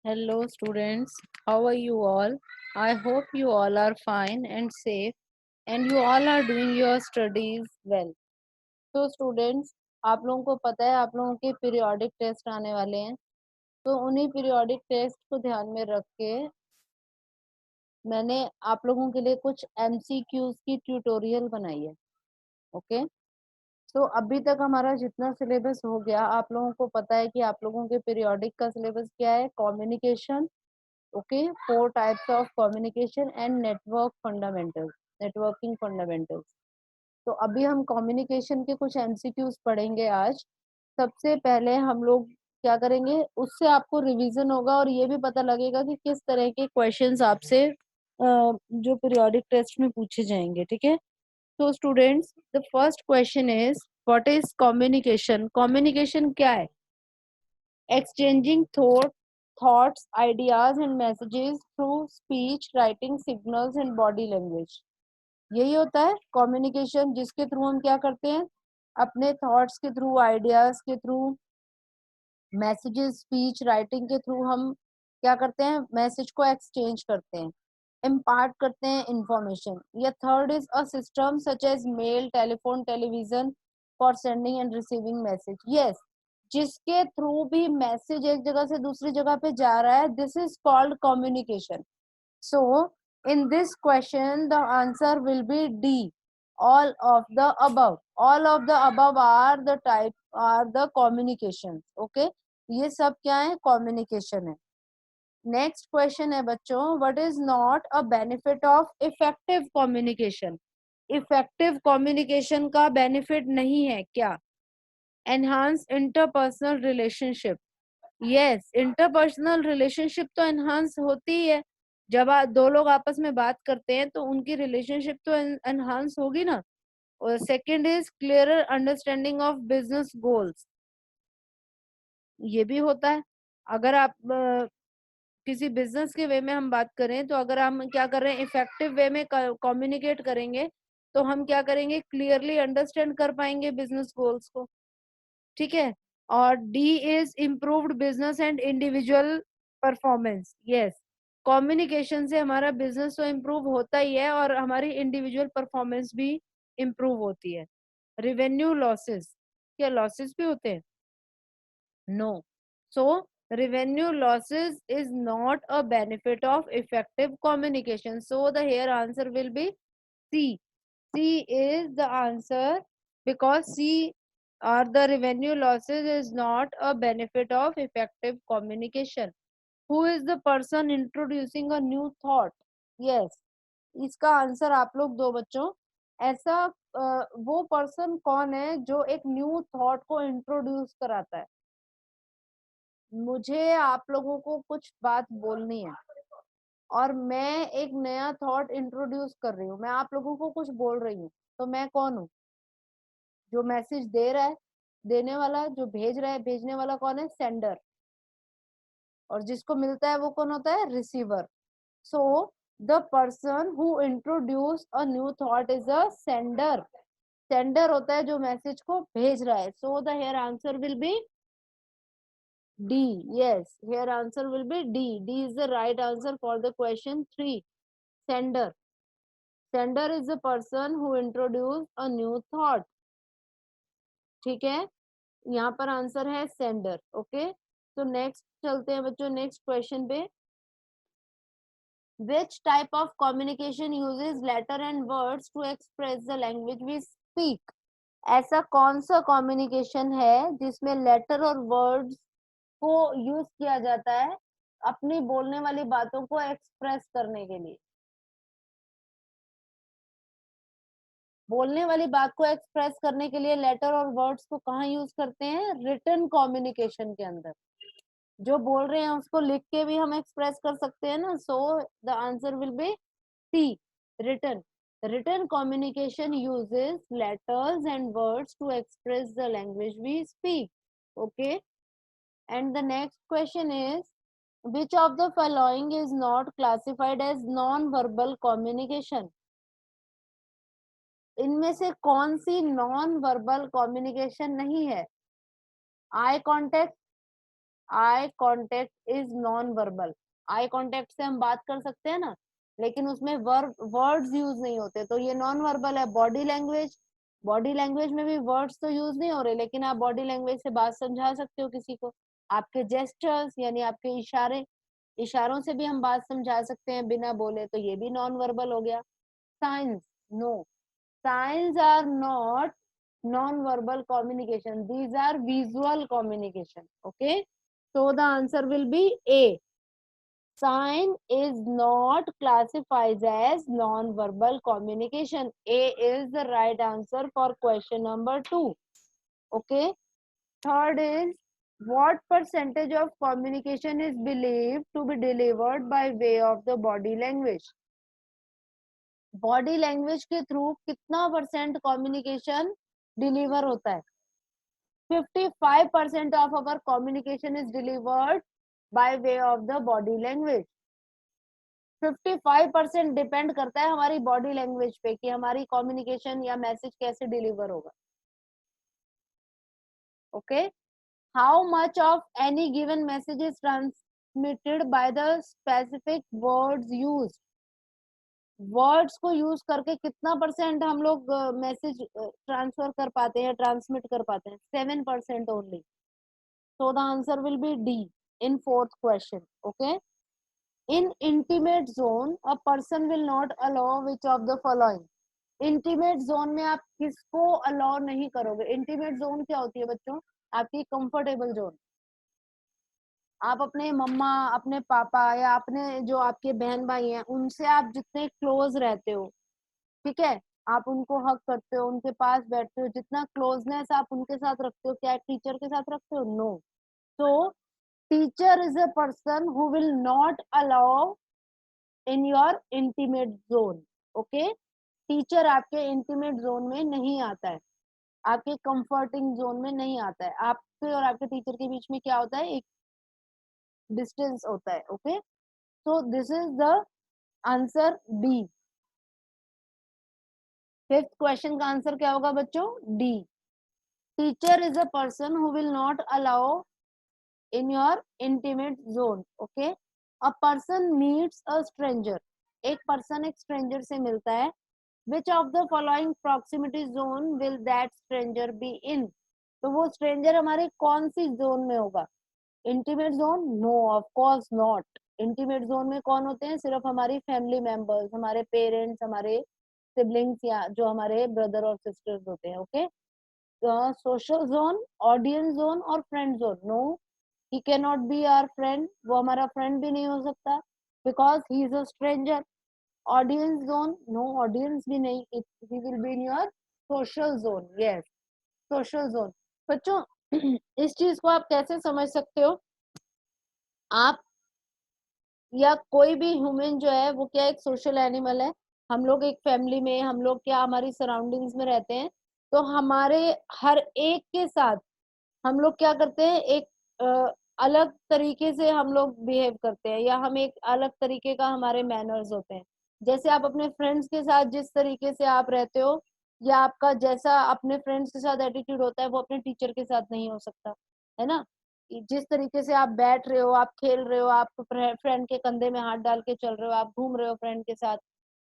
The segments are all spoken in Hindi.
Hello students, how are you all? I hope you all are fine and safe and you all are doing your studies well. तो स्टूडेंट्स, आप लोगों को पता है आप लोगों के पीरियोडिक टेस्ट आने वाले हैं, तो उन्हीं पीरियोडिक टेस्ट को ध्यान में रख के मैंने आप लोगों के लिए कुछ एमसीक्यूज की ट्यूटोरियल बनाई है। ओके, तो अभी तक हमारा जितना सिलेबस हो गया, आप लोगों को पता है कि आप लोगों के पीरियोडिक का सिलेबस क्या है। Communication, okay, 4 types of communication and networking fundamentals। तो अभी हम कम्युनिकेशन के कुछ एमसीक्यूज पढ़ेंगे आज। सबसे पहले हम लोग क्या करेंगे, उससे आपको रिवीजन होगा और ये भी पता लगेगा कि किस तरह के क्वेश्चंस आपसे जो पीरियोडिक टेस्ट में पूछे जाएंगे। ठीक है, तो students, the first question is what is communication. Communication क्या है? exchanging thoughts, ideas and messages through speech, writing, signals and body language। यही होता है कम्युनिकेशन, जिसके थ्रू हम क्या करते हैं, अपने थॉट्स के थ्रू, आइडियाज के थ्रू, मैसेजेस, स्पीच, राइटिंग के थ्रू हम क्या करते हैं, मैसेज को एक्सचेंज करते हैं, इम्पार्ट करते हैं इंफॉर्मेशन। या third is a system such as mail, telephone, television for sending and receiving message. Yes, जिसके थ्रू भी मैसेज एक जगह से दूसरी जगह पे जा रहा है, this is called communication. So in this question the answer will be D, all of the above। all of the above are the type, are the communications। okay, ये सब क्या है, कम्युनिकेशन है। नेक्स्ट क्वेश्चन है बच्चों, what is not a benefit of effective communication. Effective communication का बेनिफिट नहीं है क्या? Enhance interpersonal relationship. Yes, interpersonal relationship तो एनहांस होती ही है। जब दो लोग आपस में बात करते हैं तो उनकी रिलेशनशिप तो एनहांस होगी ना। और second is clearer understanding of business goals. ये भी होता है। अगर आप किसी बिजनेस के वे में हम बात करें, तो अगर हम क्या कर रहे हैं, इफेक्टिव वे में कम्युनिकेट करेंगे, तो हम क्या करेंगे, क्लियरली अंडरस्टैंड कर पाएंगे बिजनेस गोल्स को। ठीक है, और D is improved business and individual performance. Yes, communication से हमारा बिजनेस तो इम्प्रूव होता ही है और हमारी इंडिविजुअल परफॉर्मेंस भी इम्प्रूव होती है। रेवेन्यू लॉसेस, क्या लॉसेस भी होते हैं? No. So revenue losses is not a benefit of effective communication, so the here answer will be C। C is the answer, because C or the revenue losses is not a benefit of effective communication। Who is the person introducing a new thought? Yes, इसका आंसर आप लोग दो बच्चों। ऐसा वो पर्सन कौन है जो एक न्यू थॉट को इंट्रोड्यूस कराता है? मुझे आप लोगों को कुछ बात बोलनी है और मैं एक नया थॉट इंट्रोड्यूस कर रही हूँ, मैं आप लोगों को कुछ बोल रही हूँ, तो मैं कौन हूँ? जो मैसेज दे रहा है देने वाला, जो भेज रहा है भेजने वाला कौन है? सेंडर। और जिसको मिलता है वो कौन होता है? Receiver. So the person who introduce a new thought is a sender. Sender होता है जो मैसेज को भेज रहा है। So the here answer will B D। Yes, here answer will be D। D is the right answer for the question 3। Sender, sender is the person who introduce a new thought। ठीक है, यहाँ पर आंसर है सेंडर। ओके, तो नेक्स्ट चलते हैं बच्चों, नेक्स्ट क्वेश्चन पे। Which type of communication uses letter and words to express the language we speak? ऐसा कौन सा कम्युनिकेशन है जिसमें लेटर और वर्ड्स को यूज किया जाता है अपनी बोलने वाली बातों को एक्सप्रेस करने के लिए? बोलने वाली बात को एक्सप्रेस करने के लिए लेटर और वर्ड्स को कहाँ यूज करते हैं? रिटन कम्युनिकेशन के अंदर। जो बोल रहे हैं उसको लिख के भी हम एक्सप्रेस कर सकते हैं ना। So the answer will be C, written. Written communication uses letters and words to express the language we speak. Okay, and the next question is which of the following is not classified as non-verbal communication? इनमें से कौन सी नॉन वर्बल कम्युनिकेशन नहीं है? Eye contact, eye contact is non verbal. Eye contact से हम बात कर सकते हैं ना, लेकिन उसमें वर्ड्स यूज नहीं होते, तो ये नॉन वर्बल है। बॉडी लैंग्वेज, बॉडी लैंग्वेज में भी वर्ड्स तो यूज नहीं हो रहे, लेकिन आप बॉडी लैंग्वेज से बात समझा सकते हो किसी को। आपके जेस्चर्स यानी आपके इशारे, इशारों से भी हम बात समझा सकते हैं बिना बोले, तो ये भी नॉन वर्बल हो गया। Signs, no, signs are not non-verbal communication, these are visual communication. Okay, so the answer will be A. Sign is not classified as non-verbal communication. A is the right answer for question number 2. Okay, third is, what percentage of communication is believed to be delivered by way of the body language? Body language के थ्रू कितना परसेंट कम्युनिकेशन डिलीवर होता है? 55% of our communication is delivered by way of the body language. 55% depend करता है हमारी बॉडी लैंग्वेज पे कि हमारी कम्युनिकेशन या मैसेज कैसे डिलीवर होगा। Okay, how much of any given message is transmitted by the specific words used? Words को यूज करके कितना परसेंट हम लोग मैसेज ट्रांसफर कर पाते हैं, ट्रांसमिट कर पाते हैं? 7% only. So the answer will B D in fourth question. Okay, in intimate zone a person will not allow which of the following? Intimate zone में आप किसको अलाउ नहीं करोगे? इंटीमेट जोन क्या होती है बच्चों? आपकी कंफर्टेबल जोन। आप अपने मम्मा, अपने पापा या अपने जो आपके बहन भाई हैं उनसे आप जितने क्लोज रहते हो, ठीक है, आप उनको हक करते हो, उनके पास बैठते हो, जितना क्लोजनेस आप उनके साथ रखते हो, क्या टीचर के साथ रखते हो? नो। तो teacher is a person who will not allow in your intimate zone. Okay, teacher आपके इंटीमेट जोन में नहीं आता है, आपके कंफर्टिंग जोन में नहीं आता है। आपके और आपके टीचर के बीच में क्या होता है? एक डिस्टेंस होता है। Okay, so this is the answer B. Fifth question का आंसर क्या होगा बच्चों? D. Teacher is a person who will not allow in your intimate zone. Okay, a person meets a stranger, एक पर्सन एक स्ट्रेंजर से मिलता है। Which of the following proximity zone will that stranger be in? तो वो स्ट्रेंजर हमारे कौन सी जोन में होगा? Intimate zone? No, of course not. Intimate zone में कौन होते हैं? सिर्फ हमारी फैमिली मेंबर्स, हमारे पेरेंट्स, हमारे सिबलिंग्स या जो हमारे ब्रदर और सिस्टर्स होते हैं। Okay, social zone, audience zone और friend zone? No, he cannot be our friend, वो हमारा फ्रेंड भी नहीं हो सकता, because he is a stranger. Audience zone? No, audience भी नहीं, he will be in your social zone. yes, social zone. बच्चों इस चीज को आप कैसे समझ सकते हो? आप या कोई भी ह्यूमन जो है वो क्या एक सोशल एनिमल है। हम लोग एक फैमिली में, हम लोग क्या हमारी सराउंडिंग्स में रहते हैं, तो हमारे हर एक के साथ हम लोग क्या करते हैं? एक अलग तरीके से हम लोग बिहेव करते हैं, या हम एक अलग तरीके का हमारे मैनर्स होते हैं। जैसे आप अपने फ्रेंड्स के साथ जिस तरीके से आप रहते हो, या आपका जैसा अपने फ्रेंड्स के साथ एटीट्यूड होता है, वो अपने टीचर के साथ नहीं हो सकता, है ना? जिस तरीके से आप बैठ रहे हो, आप खेल रहे हो, आप फ्रेंड के कंधे में हाथ डाल के चल रहे हो, आप घूम रहे हो फ्रेंड के साथ,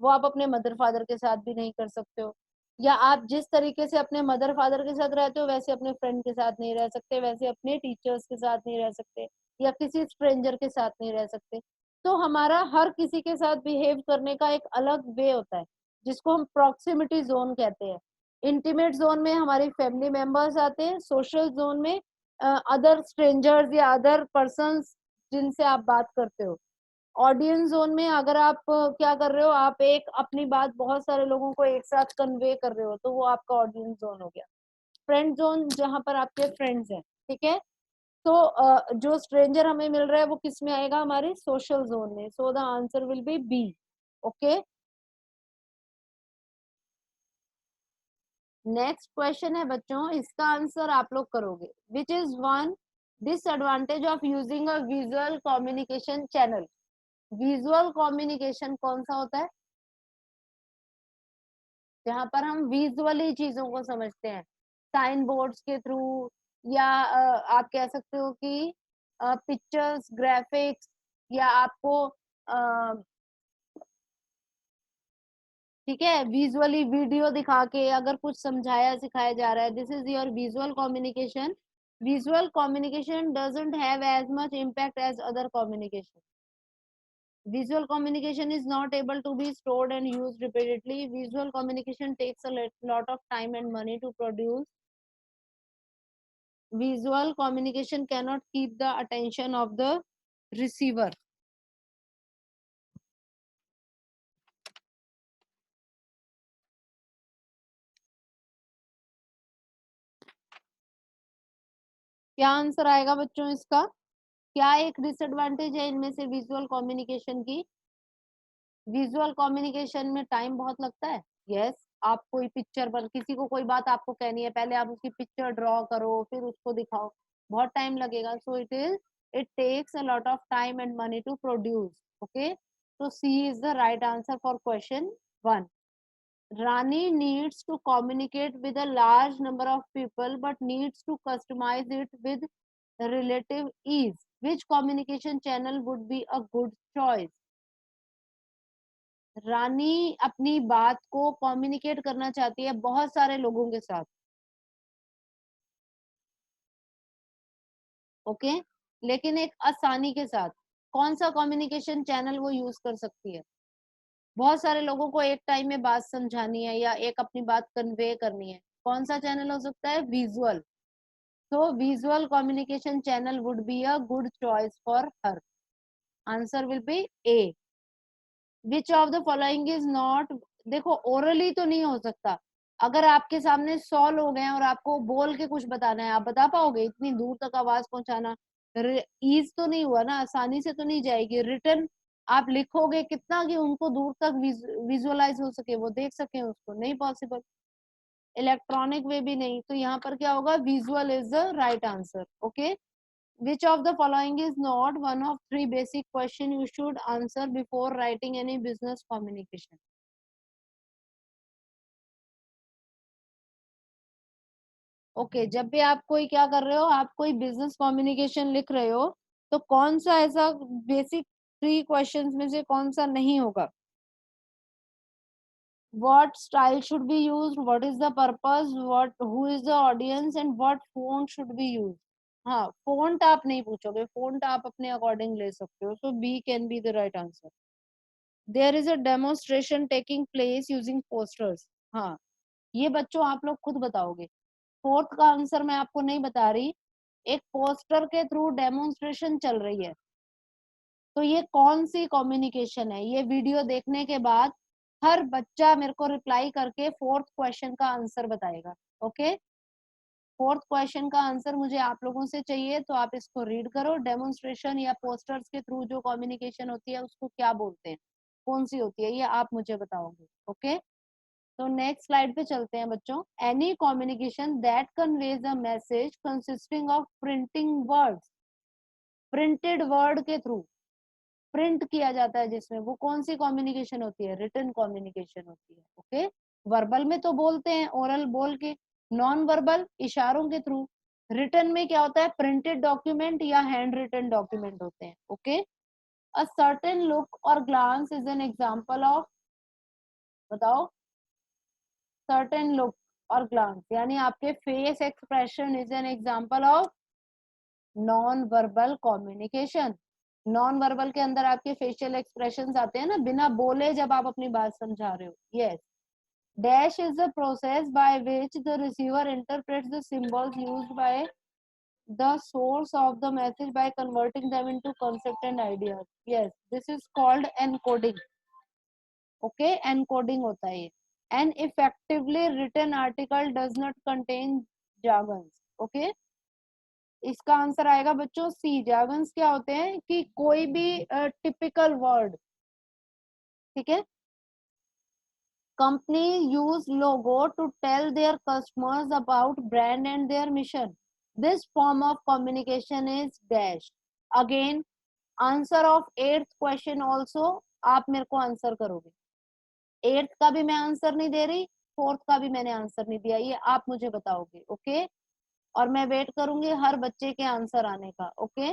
वो आप अपने मदर फादर के साथ भी नहीं कर सकते हो। या आप जिस तरीके से अपने मदर फादर के साथ रहते हो, वैसे अपने फ्रेंड के साथ नहीं रह सकते, वैसे अपने टीचर्स के साथ नहीं रह सकते, या किसी स्ट्रेंजर के साथ नहीं रह सकते। तो हमारा हर किसी के साथ बिहेव करने का एक अलग वे होता है, जिसको हम प्रॉक्सिमिटी जोन कहते हैं। इंटीमेट जोन में हमारी फैमिली मेंबर्स आते हैं, सोशल जोन में अदर स्ट्रेंजर्स या अदर पर्सन्स जिनसे आप बात करते हो। ऑडियंस जोन में अगर आप क्या कर रहे हो, आप एक अपनी बात बहुत सारे लोगों को एक साथ कन्वे कर रहे हो, तो वो आपका ऑडियंस जोन हो गया। फ्रेंड जोन जहां पर आपके फ्रेंड्स हैं, ठीक है। तो जो स्ट्रेंजर हमें मिल रहा है वो किस में आएगा? हमारे सोशल जोन में। So the answer will be B. Okay, next question है बच्चों, इसका आंसर आप लोग करोगे। Which is one disadvantage of using a visual communication channel? Visual communication कौन सा होता है? जहां पर हम विजुअली चीजों को समझते हैं, साइन बोर्ड्स के थ्रू, या आप कह सकते हो कि पिक्चर्स, ग्राफिक्स, या आपको ठीक है विजुअली वीडियो दिखा के अगर कुछ समझाया सिखाया जा रहा है, this is your visual communication. Visual communication doesn't have as much impact as other communication. Visual communication is not able to be stored and used repeatedly. Visual communication takes a lot of time and money to produce. Visual communication cannot keep the attention of the receiver. क्या आंसर आएगा बच्चों इसका? क्या एक डिसएडवांटेज है इनमें से विजुअल कम्युनिकेशन की? विजुअल कम्युनिकेशन में टाइम बहुत लगता है. यस आप कोई पिक्चर पर किसी को कोई बात आपको कहनी है, पहले आप उसकी पिक्चर ड्रॉ करो फिर उसको दिखाओ, बहुत टाइम लगेगा. So it takes a lot of time and money to produce. Okay, so C is the right answer for question 1. Rani needs to communicate with a large number of people but needs to customize it with relative ease. Which communication channel would be a good choice? रानी अपनी बात को कम्युनिकेट करना चाहती है बहुत सारे लोगों के साथ. ओके, लेकिन एक आसानी के साथ. कौन सा कम्युनिकेशन चैनल वो यूज कर सकती है? बहुत सारे लोगों को एक टाइम में बात समझानी है या एक अपनी बात कन्वे करनी है. कौन सा चैनल हो सकता है? विजुअल. तो visual communication channel would be a good choice for her. Answer will B A. Which of the following is not. देखो ओरली तो नहीं हो सकता. अगर आपके सामने 100 लोग हैं और आपको बोल के कुछ बताना है, आप बता पाओगे इतनी दूर तक आवाज पहुंचाना? ईज तो नहीं हुआ ना, आसानी से तो नहीं जाएगी. रिटर्न आप लिखोगे कितना कि उनको दूर तक विजुअलाइज हो सके, वो देख सके उसको, नहीं पॉसिबल. इलेक्ट्रॉनिक वे भी नहीं. तो यहाँ पर क्या होगा? Visual is the right answer. Okay, which of the following is not one of three basic question you should answer before writing any business communication? Okay, जब भी आप कोई क्या कर रहे हो, आप कोई बिजनेस कम्युनिकेशन लिख रहे हो, तो कौन सा ऐसा बेसिक 3 क्वेश्चंस में से कौन सा नहीं होगा? what style should be used, what is the purpose, what who is the audience and what font should be used? हाँ, font आप नहीं पूछोगे, font आप अपने अकॉर्डिंग ले सकते हो. so B can be the right answer. There is a demonstration taking place using posters. हाँ, ये बच्चों आप लोग खुद बताओगे. फोर्थ का आंसर मैं आपको नहीं बता रही. एक पोस्टर के थ्रू डेमोन्स्ट्रेशन चल रही है, तो ये कौन सी कम्युनिकेशन है? ये वीडियो देखने के बाद हर बच्चा मेरे को रिप्लाई करके फोर्थ क्वेश्चन का आंसर बताएगा. ओके, फोर्थ क्वेश्चन का आंसर मुझे आप लोगों से चाहिए, तो आप इसको रीड करो. डेमोन्स्ट्रेशन या पोस्टर्स के थ्रू जो कम्युनिकेशन होती है उसको क्या बोलते हैं, कौन सी होती है, ये आप मुझे बताओगे. ओके, तो नेक्स्ट स्लाइड पे चलते हैं बच्चों. Any communication that conveys a message consisting of printing words. Printed word के थ्रू प्रिंट किया जाता है जिसमें, वो कौन सी कम्युनिकेशन होती है? रिटन कम्युनिकेशन होती है. ओके, वर्बल में तो बोलते हैं, ओरल बोल के. नॉन वर्बल इशारों के थ्रू. रिटन में क्या होता है? प्रिंटेड डॉक्यूमेंट या हैंड रिटन डॉक्यूमेंट होते हैं. ओके, अ सर्टेन लुक और glance is an example of. बताओ. सर्टेन लुक और ग्लांस यानी आपके face expression is an example of non verbal communication. Non verbal के अंदर आपके फेशियल एक्सप्रेशंस आते हैं ना, बिना बोले जब आप अपनी बात समझा रहे हो. Yes. Dash is the process by which the receiver interprets the symbols used by the source of the message by converting them into concept and ideas. Yes, this is called encoding. Okay, encoding होता है ये. An effectively written article does not contain jargons. Okay, इसका आंसर आएगा बच्चों सी. jargons क्या होते हैं कि कोई भी टिपिकल वर्ड. ठीक है, company use logo to tell their customers about brand and their mission. This form of communication is dash. Again, answer of eighth question also आप मेरे को आंसर करोगे. एट्थ का भी मैं आंसर नहीं दे रही, फोर्थ का भी मैंने आंसर नहीं दिया, ये आप मुझे बताओगे. ओके, और मैं वेट करूंगी हर बच्चे के आंसर आने का. Okay,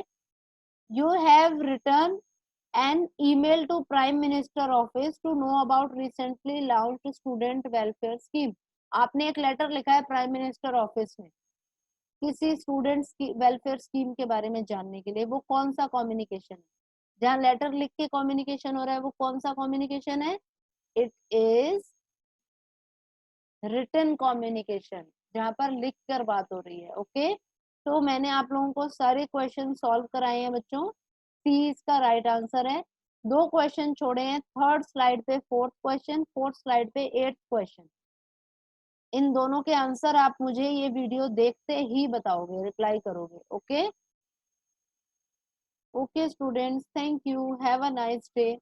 you have written an email to prime minister office to know about recently launched student welfare scheme. आपने एक लेटर लिखा है प्राइम मिनिस्टर ऑफिस में किसी स्टूडेंट्स की वेलफेयर स्कीम के बारे में जानने के लिए। वो कौन सा कम्युनिकेशन है? जहाँ लेटर लिख के कम्युनिकेशन हो रहा है वो कौन सा कम्युनिकेशन है? इट इज रिटन कम्युनिकेशन, जहाँ पर लिख कर बात हो रही है। ओके, तो मैंने आप लोगों को सारे क्वेश्चन सॉल्व कराए हैं बच्चों। सी इसका राइट आंसर है। दो क्वेश्चन छोड़े हैं, थर्ड स्लाइड पे फोर्थ क्वेश्चन, फोर्थ स्लाइड पे एट्थ क्वेश्चन। इन दोनों के आंसर आप मुझे ये वीडियो देखते ही बताओगे, रिप्लाई करोगे। Okay okay students, thank you, have a nice day.